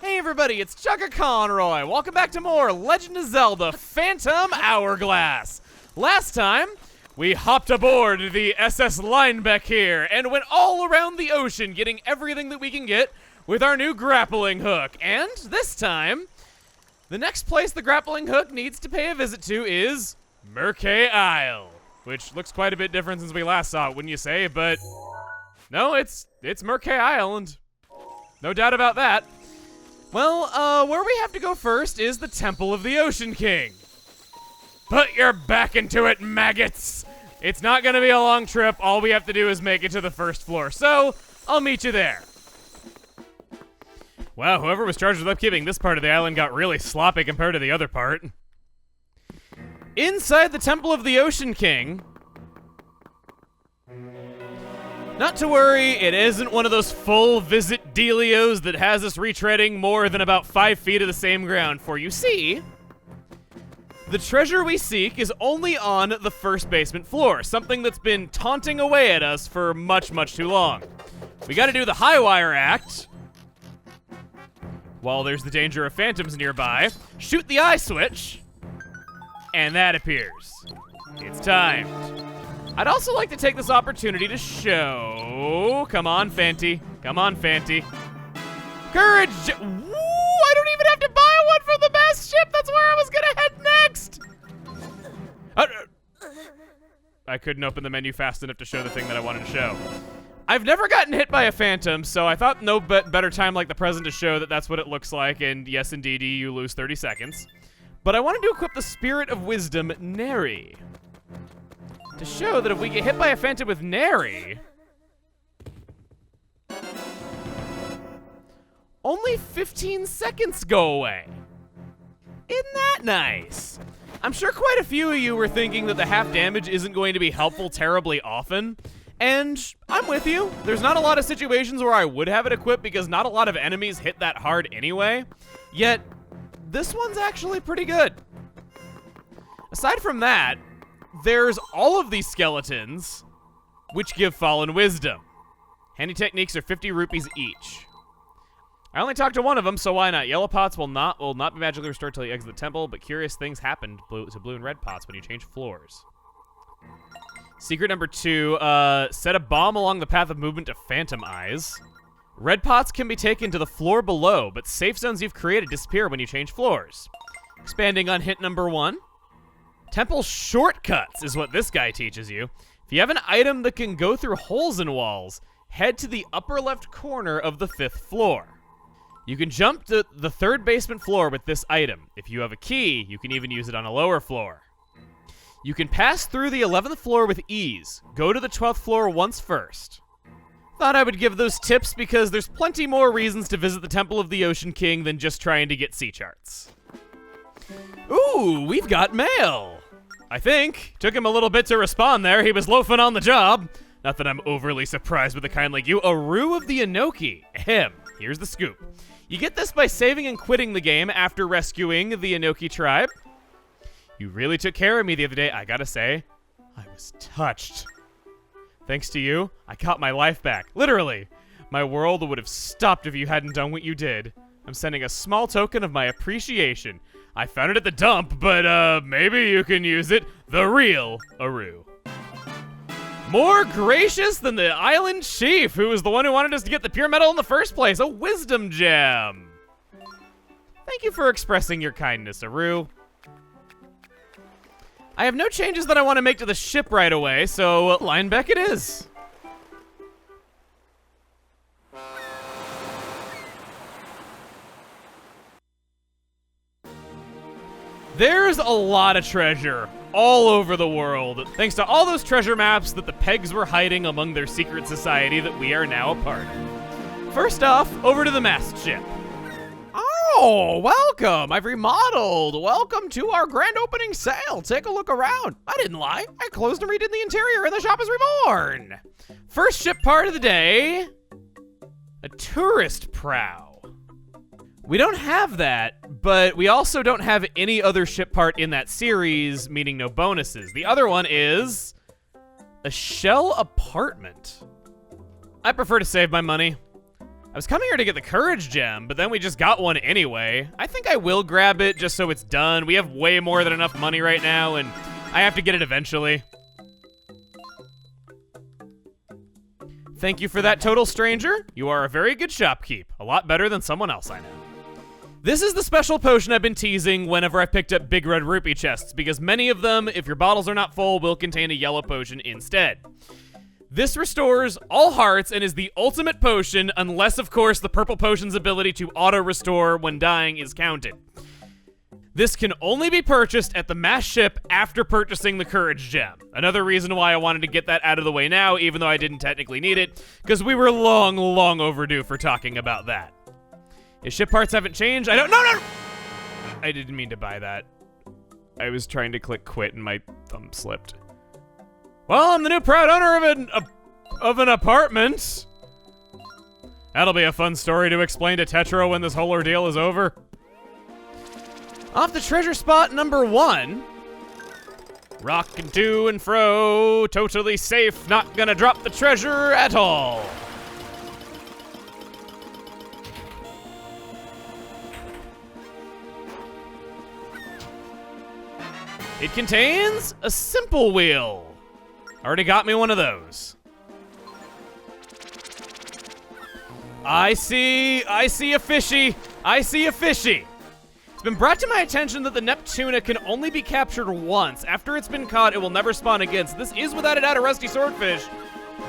Hey everybody, it's Chugga Conroy. Welcome back to more Legend of Zelda Phantom Hourglass. Last time, we hopped aboard the SS Linebeck here and went all around the ocean getting everything that we can get with our new grappling hook. And this time, the next place the grappling hook needs to pay a visit to is Murky Isle, which looks quite a bit different since we last saw it, wouldn't you say? But no, it's Murky Island. No doubt about that. Well, where we have to go first is the Temple of the Ocean King. Put your back into it, maggots! It's not gonna be a long trip. All we have to do is make it to the first floor. So, I'll meet you there. Wow, whoever was charged with upkeeping this part of the island got really sloppy compared to the other part. Inside the Temple of the Ocean King... Not to worry, it isn't one of those full visit dealios that has us retreading more than about 5 feet of the same ground, for you see, the treasure we seek is only on the first basement floor, something that's been taunting away at us for much, much too long. We gotta do the high wire act, while there's the danger of phantoms nearby, shoot the eye switch, and that appears. It's timed. I'd also like to take this opportunity to show... Come on, Fanty. Come on, Fanty. Courage! Woo! I don't even have to buy one from the best ship! That's where I was gonna head next! I couldn't open the menu fast enough to show the thing that I wanted to show. I've never gotten hit by a phantom, so I thought no better time like the present to show that that's what it looks like, and yes, indeed, you lose 30 seconds. But I wanted to equip the Spirit of Wisdom, Nary, to show that if we get hit by a phantom with Nary, only 15 seconds go away. Isn't that nice? I'm sure quite a few of you were thinking that the half damage isn't going to be helpful terribly often, and I'm with you. There's not a lot of situations where I would have it equipped because not a lot of enemies hit that hard anyway, yet this one's actually pretty good. Aside from that, there's all of these skeletons, which give Fallen Wisdom. Handy techniques are 50 rupees each. I only talked to one of them, so why not? Yellow pots will not be magically restored till you exit the temple, but curious things happen to blue and red pots when you change floors. Secret number 2, set a bomb along the path of movement to Phantom Eyes. Red pots can be taken to the floor below, but safe zones you've created disappear when you change floors. Expanding on hint number 1. Temple shortcuts is what this guy teaches you. If you have an item that can go through holes in walls, head to the upper left corner of the 5th floor. You can jump to the 3rd basement floor with this item. If you have a key, you can even use it on a lower floor. You can pass through the 11th floor with ease. Go to the 12th floor once first. Thought I would give those tips because there's plenty more reasons to visit the Temple of the Ocean King than just trying to get sea charts. Ooh, we've got mail. I think. Took him a little bit to respond there. He was loafing on the job. Not that I'm overly surprised with a kind like you. A Rue of the Inoki. Ahem. Here's the scoop. You get this by saving and quitting the game after rescuing the Inoki tribe. You really took care of me the other day. I gotta say, I was touched. Thanks to you, I got my life back. Literally. My world would have stopped if you hadn't done what you did. I'm sending a small token of my appreciation. I found it at the dump, but maybe you can use it. The real Aru. More gracious than the island chief, who was the one who wanted us to get the pure metal in the first place. A wisdom gem. Thank you for expressing your kindness, Aru. I have no changes that I want to make to the ship right away, so Linebeck it is. There's a lot of treasure all over the world, thanks to all those treasure maps that the pegs were hiding among their secret society that we are now a part of. First off, over to the mast ship. Oh, welcome. I've remodeled. Welcome to our grand opening sale. Take a look around. I didn't lie. I closed and redid the interior and the shop is reborn. First ship part of the day, a tourist prow. We don't have that, but we also don't have any other ship part in that series, meaning no bonuses. The other one is a shell apartment. I prefer to save my money. I was coming here to get the courage gem, but then we just got one anyway. I think I will grab it just so it's done. We have way more than enough money right now, and I have to get it eventually. Thank you for that, total stranger. You are a very good shopkeep. A lot better than someone else I know. This is the special potion I've been teasing whenever I've picked up big red rupee chests, because many of them, if your bottles are not full, will contain a yellow potion instead. This restores all hearts and is the ultimate potion, unless, of course, the purple potion's ability to auto-restore when dying is counted. This can only be purchased at the mass ship after purchasing the courage gem. Another reason why I wanted to get that out of the way now, even though I didn't technically need it, because we were long, long overdue for talking about that. If ship parts haven't changed, I don't... No! I didn't mean to buy that. I was trying to click quit and my thumb slipped. Well, I'm the new proud owner of an apartment. That'll be a fun story to explain to Tetro when this whole ordeal is over. Off to treasure spot number 1. Rockin' to and fro, totally safe, not gonna drop the treasure at all. It contains a simple wheel. Already got me one of those. I see a fishy. I see a fishy. It's been brought to my attention that the Neptuna can only be captured once. After it's been caught, it will never spawn again. So this is without a doubt a rusty swordfish,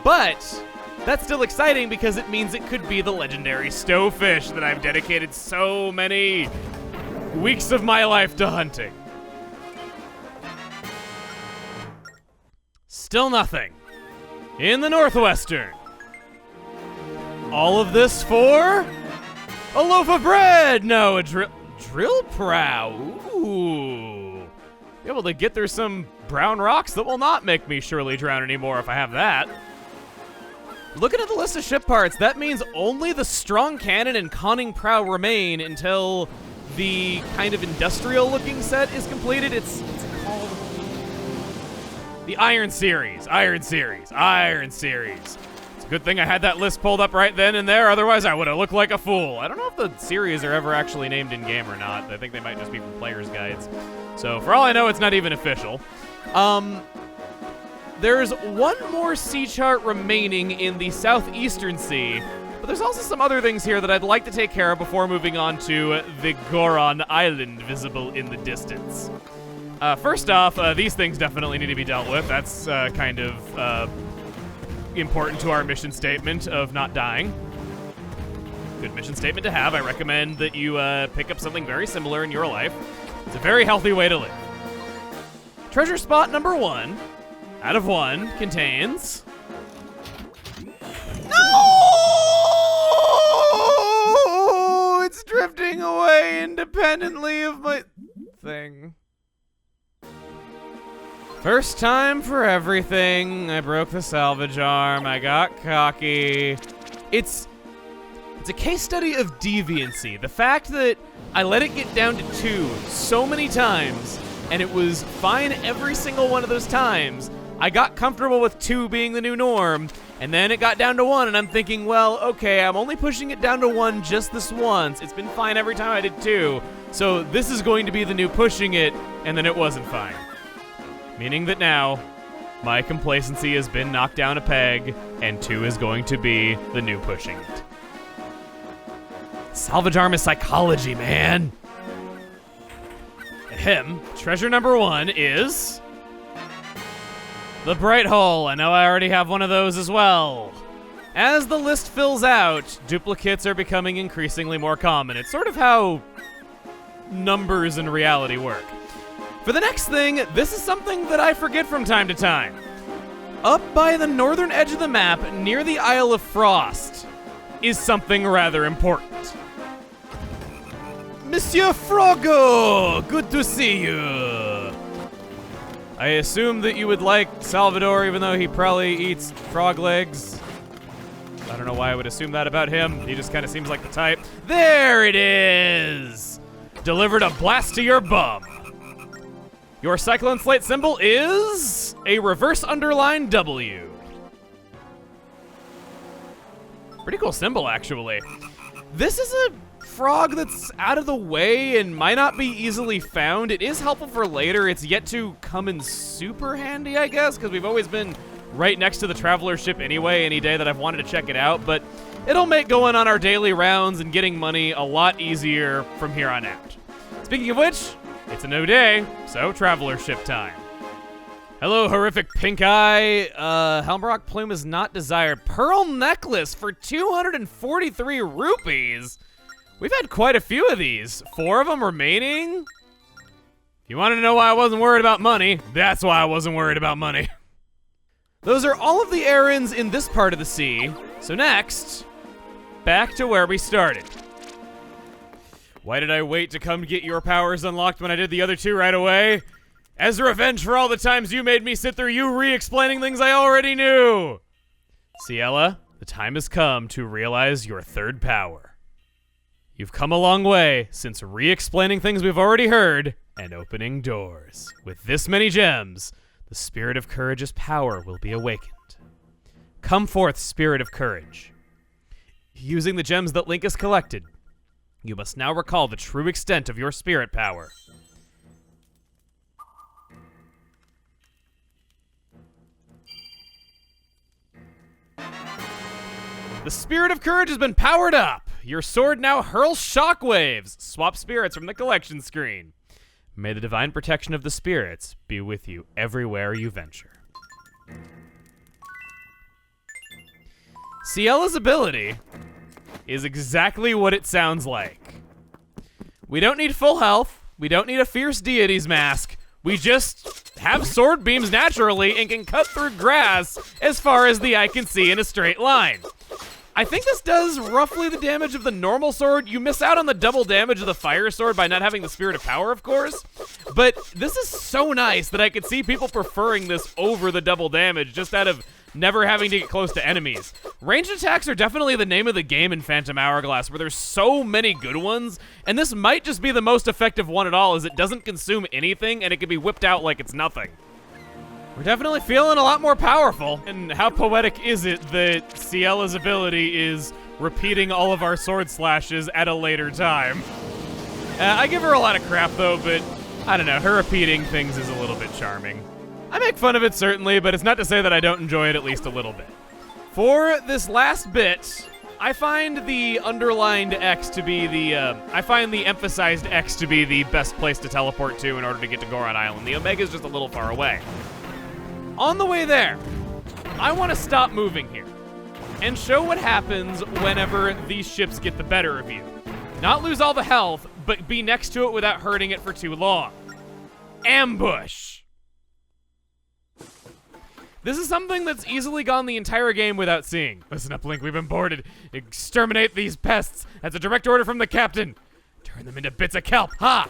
but that's still exciting because it means it could be the legendary stovefish that I've dedicated so many weeks of my life to hunting. Still nothing. In the Northwestern. All of this for a loaf of bread. No, a drill prow. Ooh. Be able to get through some brown rocks that will not make me surely drown anymore if I have that. Looking at the list of ship parts, that means only the strong cannon and conning prow remain until the kind of industrial looking set is completed. It's called the Iron Series. It's a good thing I had that list pulled up right then and there, otherwise I would have looked like a fool. I don't know if the series are ever actually named in-game or not. I think they might just be from player's guides. So for all I know, it's not even official. There's one more sea chart remaining in the Southeastern Sea, but there's also some other things here that I'd like to take care of before moving on to the Goron Island visible in the distance. First off, these things definitely need to be dealt with. That's kind of important to our mission statement of not dying. Good mission statement to have. I recommend that you pick up something very similar in your life. It's a very healthy way to live. Treasure spot number 1 out of 1 contains... No! It's drifting away independently of my thing. First time for everything. I broke the salvage arm. I got cocky. It's a case study of deviancy. The fact that I let it get down to 2 so many times, and it was fine every single one of those times. I got comfortable with 2 being the new norm, and then it got down to 1, and I'm thinking, well, okay, I'm only pushing it down to 1 just this once. It's been fine every time I did 2, so this is going to be the new pushing it, and then it wasn't fine. Meaning that now, my complacency has been knocked down a peg, and 2 is going to be the new pushing it. Salvage arm is psychology, man. Ahem. Treasure number 1 is... the Bright Hole. I know I already have one of those as well. As the list fills out, duplicates are becoming increasingly more common. It's sort of how numbers in reality work. For the next thing, this is something that I forget from time to time. Up by the northern edge of the map, near the Isle of Frost, is something rather important. Monsieur Frogo! Good to see you! I assume that you would like Salvador, even though he probably eats frog legs. I don't know why I would assume that about him. He just kind of seems like the type. There it is! Delivered a blast to your bum. Your Cyclone Slate symbol is a reverse underline W. Pretty cool symbol, actually. This is a frog that's out of the way and might not be easily found. It is helpful for later. It's yet to come in super handy, I guess, because we've always been right next to the traveler ship anyway, any day that I've wanted to check it out, but it'll make going on our daily rounds and getting money a lot easier from here on out. Speaking of which, it's a new day, so traveler ship time. Hello, horrific pink eye. Helmrock plume is not desired. Pearl necklace for 243 rupees. We've had quite a few of these. 4 of them remaining. If you wanted to know why I wasn't worried about money, that's why I wasn't worried about money. Those are all of the errands in this part of the sea. So next, back to where we started. Why did I wait to come get your powers unlocked when I did the other 2 right away? As revenge for all the times you made me sit through you re-explaining things I already knew. Ciela, the time has come to realize your 3rd power. You've come a long way since re-explaining things we've already heard and opening doors. With this many gems, the Spirit of Courage's power will be awakened. Come forth, Spirit of Courage. Using the gems that Link has collected, you must now recall the true extent of your spirit power. The Spirit of Courage has been powered up. Your sword now hurls shockwaves. Swap spirits from the collection screen. May the divine protection of the spirits be with you everywhere you venture. Ciela's ability is exactly what it sounds like. We don't need full health. We don't need a fierce deity's mask. We just have sword beams naturally and can cut through grass as far as the eye can see in a straight line. I think this does roughly the damage of the normal sword. You miss out on the double damage of the fire sword by not having the Spirit of Power, of course. But this is so nice that I could see people preferring this over the double damage just out of never having to get close to enemies. Ranged attacks are definitely the name of the game in Phantom Hourglass, where there's so many good ones, and this might just be the most effective one at all, as it doesn't consume anything and it can be whipped out like it's nothing. We're definitely feeling a lot more powerful. And how poetic is it that Ciela's ability is repeating all of our sword slashes at a later time? I give her a lot of crap though, but I don't know, her repeating things is a little bit charming. I make fun of it certainly, but it's not to say that I don't enjoy it at least a little bit. For this last bit, I find the underlined X to be the, I find the emphasized X to be the best place to teleport to in order to get to Goron Island. The Omega is just a little far away. On the way there, I want to stop moving here and show what happens whenever these ships get the better of you. Not lose all the health, but be next to it without hurting it for too long. Ambush. This is something that's easily gone the entire game without seeing. Listen up, Link, we've been boarded. Exterminate these pests. That's a direct order from the captain. Turn them into bits of kelp. Ha!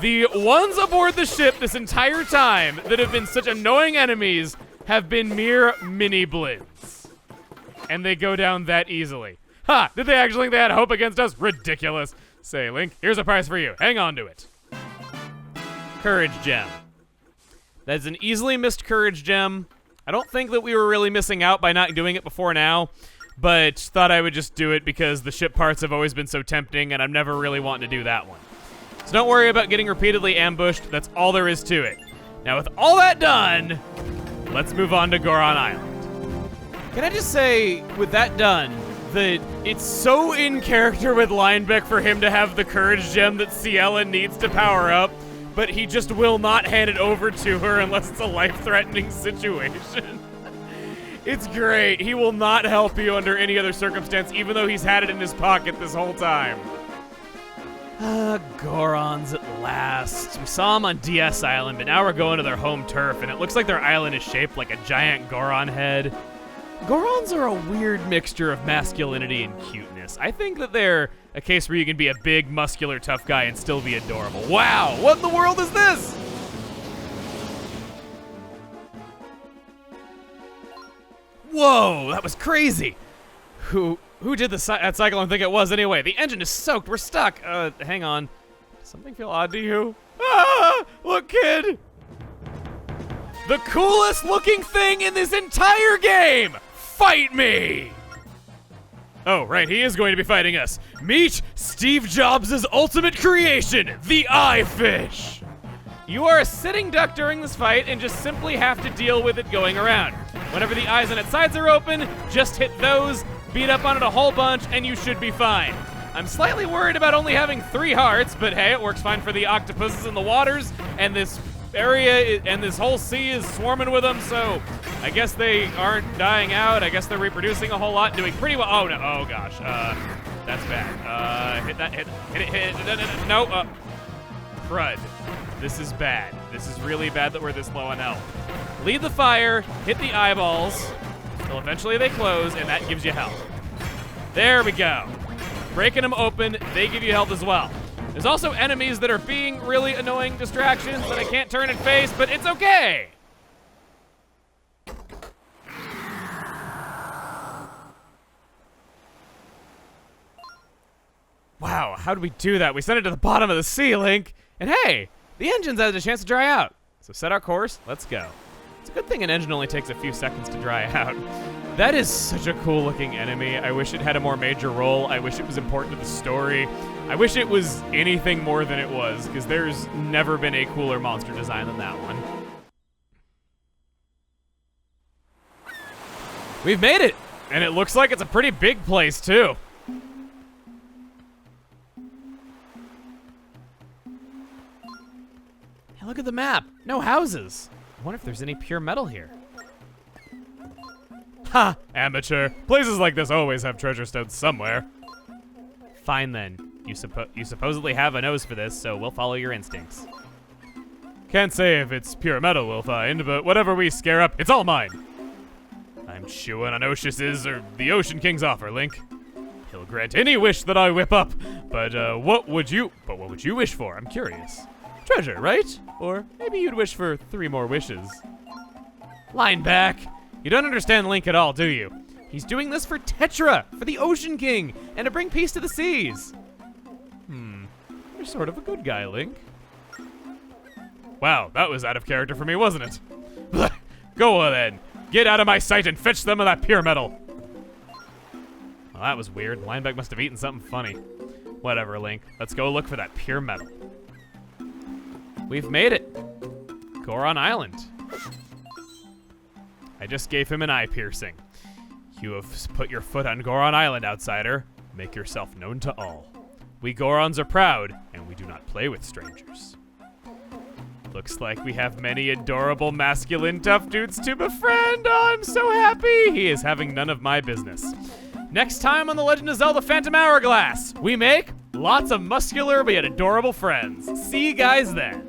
The ones aboard the ship this entire time that have been such annoying enemies have been mere mini blins. And they go down that easily. Ha! Did they actually think they had hope against us? Ridiculous. Say, Link, here's a prize for you. Hang on to it. Courage gem. That's an easily missed courage gem. I don't think that we were really missing out by not doing it before now, but thought I would just do it because the ship parts have always been so tempting and I'm never really wanting to do that one. So don't worry about getting repeatedly ambushed. That's all there is to it. Now with all that done, let's move on to Goron Island. Can I just say, with that done, that it's so in character with Linebeck for him to have the courage gem that Ciela needs to power up, but he just will not hand it over to her unless it's a life-threatening situation. It's great. He will not help you under any other circumstance, even though he's had it in his pocket this whole time. Gorons at last. We saw them on DS Island, but now we're going to their home turf, and it looks like their island is shaped like a giant Goron head. Gorons are a weird mixture of masculinity and cuteness. I think that they're a case where you can be a big, muscular, tough guy and still be adorable. Wow, what in the world is this? Whoa, that was crazy. Who did that Cyclone think it was anyway? The engine is soaked, we're stuck. Hang on. Does something feel odd to you? Ah, look, kid. The coolest looking thing in this entire game! Fight me! Oh, right, he is going to be fighting us. Meet Steve Jobs' ultimate creation, the Eyefish. You are a sitting duck during this fight and just simply have to deal with it going around. Whenever the eyes on its sides are open, just hit those, beat up on it a whole bunch, and you should be fine. I'm slightly worried about only having 3 hearts, but hey, it works fine for the octopuses in the waters, and this area and this whole sea is swarming with them, so I guess they aren't dying out. I guess they're reproducing a whole lot, doing pretty well. Oh, no, oh gosh, that's bad. Hit that, hit it, no, crud. This is bad. This is really bad that we're this low on health. Lead the fire, hit the eyeballs, till eventually they close, and that gives you health. There we go. Breaking them open, they give you health as well. There's also enemies that are being really annoying distractions that I can't turn and face, but it's okay. Wow, how did we do that? We sent it to the bottom of the sea, Link. And hey, the engine's had a chance to dry out. So set our course, let's go. It's a good thing an engine only takes a few seconds to dry out. That is such a cool looking enemy. I wish it had a more major role. I wish it was important to the story. I wish it was anything more than it was, because there's never been a cooler monster design than that one. We've made it, and it looks like it's a pretty big place too. Hey, look at the map. No houses. I wonder if there's any pure metal here. Ha! Amateur. Places like this always have treasure stones somewhere. Fine then. You supposedly have a nose for this, so we'll follow your instincts. Can't say if it's pure metal we'll find, but whatever we scare up, it's all mine. I'm chewing on Oceus's or the Ocean King's offer, Link. He'll grant any wish that I whip up, but what would you wish for? I'm curious. Treasure, right? Or maybe you'd wish for 3 more wishes. Line back. You don't understand Link at all, do you? He's doing this for Tetra, for the Ocean King, and to bring peace to the seas. You're sort of a good guy, Link. Wow, that was out of character for me, wasn't it? Go on then. Get out of my sight and fetch them of that pure metal. Well, that was weird. Lineback must have eaten something funny. Whatever, Link. Let's go look for that pure metal. We've made it. Goron Island. I just gave him an eye piercing. You have put your foot on Goron Island, outsider. Make yourself known to all. We Gorons are proud, and we do not play with strangers. Looks like we have many adorable masculine tough dudes to befriend. Oh, I'm so happy. He is having none of my business. Next time on The Legend of Zelda Phantom Hourglass, we make lots of muscular but yet adorable friends. See you guys then.